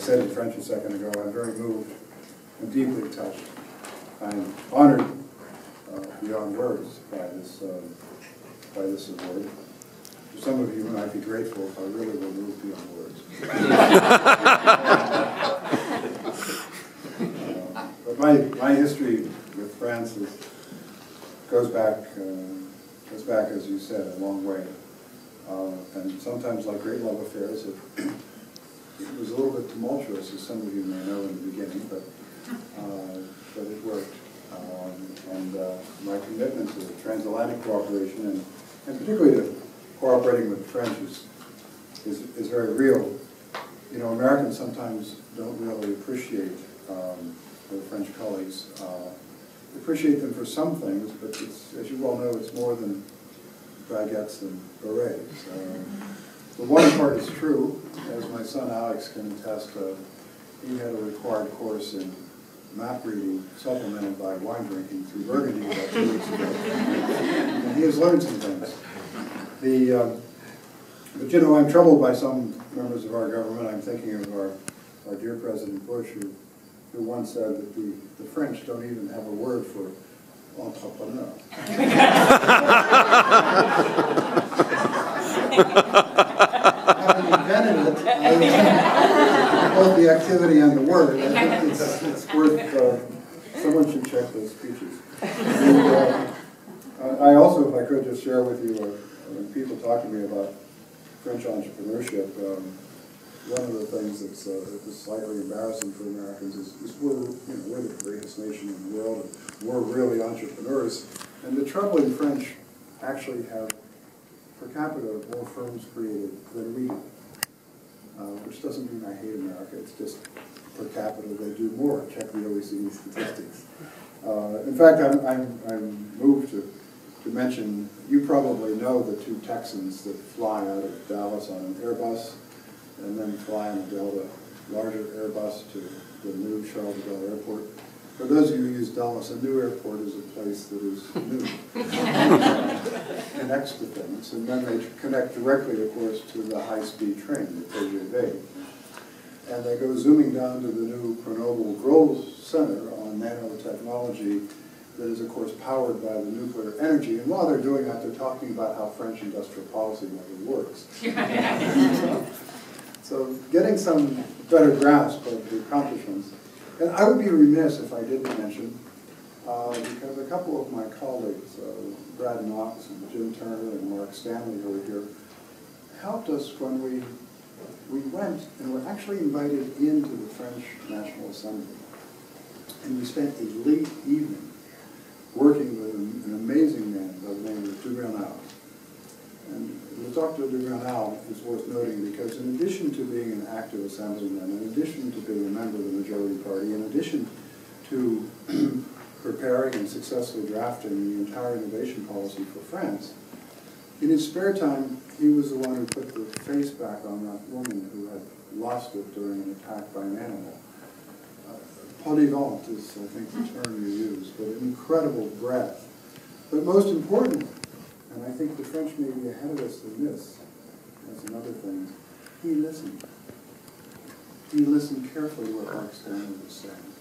said in French a second ago, I'm very moved and deeply touched. I'm honored beyond words by this award. For some of you, I'd be grateful if I really were moved beyond words. But my history with France goes back, as you said, a long way. And sometimes, like great love affairs, it was a little bit tumultuous, as some of you may know in the beginning, but it worked. And my commitment to transatlantic cooperation, and particularly to cooperating with the French, is very real. You know, Americans sometimes don't really appreciate their French colleagues. Appreciate them for some things, but it's, as you well know, it's more than baguettes and berets. The one part is true, as my son Alex can attest. He had a required course in map reading supplemented by wine drinking through Burgundy about 2 weeks ago, and he has learned some things. But you know, I'm troubled by some members of our government. I'm thinking of our dear President Bush, who once said that the French don't even have a word for entrepreneur. Having invented it, both the activity and the word, I think it's worth, someone should check those speeches. And, I also, if I could, just share with you, when people talk to me about French entrepreneurship, one of the things that's slightly embarrassing for Americans is we're the greatest nation in the world, and we're really entrepreneurs. And the troubling French actually have, per capita, more firms created than we do, which doesn't mean I hate America. It's just per capita they do more. Check the OECD statistics. In fact, I'm moved to mention, you probably know the 2 Texans that fly out of Dallas on an Airbus and then fly on a Delta larger Airbus to the new Charles de Gaulle Airport. For those of you who use Dallas, a new airport is a place that is new. Connects to things, and then they connect directly, of course, to the high-speed train, the TGV. And they go zooming down to the new Grenoble Grove Center on nanotechnology that is, of course, powered by the nuclear energy. And while they're doing that, they're talking about how French industrial policy never works. So getting some better grasp of the accomplishments. And I would be remiss if I didn't mention, because a couple of my colleagues, Brad Knox and Jim Turner and Mark Stanley, who are here, helped us when we went and were actually invited into the French National Assembly. And we spent a late evening working with an amazing man by the name of Dugrenal. And with Dr. Dugrenal, it's worth noting because in addition to being an active assemblyman, in addition to being a member of the majority party, in addition to preparing and successfully drafting the entire innovation policy for France, in his spare time, he was the one who put the face back on that woman who had lost it during an attack by an animal. Polyvalent is, I think, the term you use, but incredible breadth. But most importantly, and I think the French may be ahead of us in this, that's another thing, he listened. He listened carefully to what Mark Stanley was saying.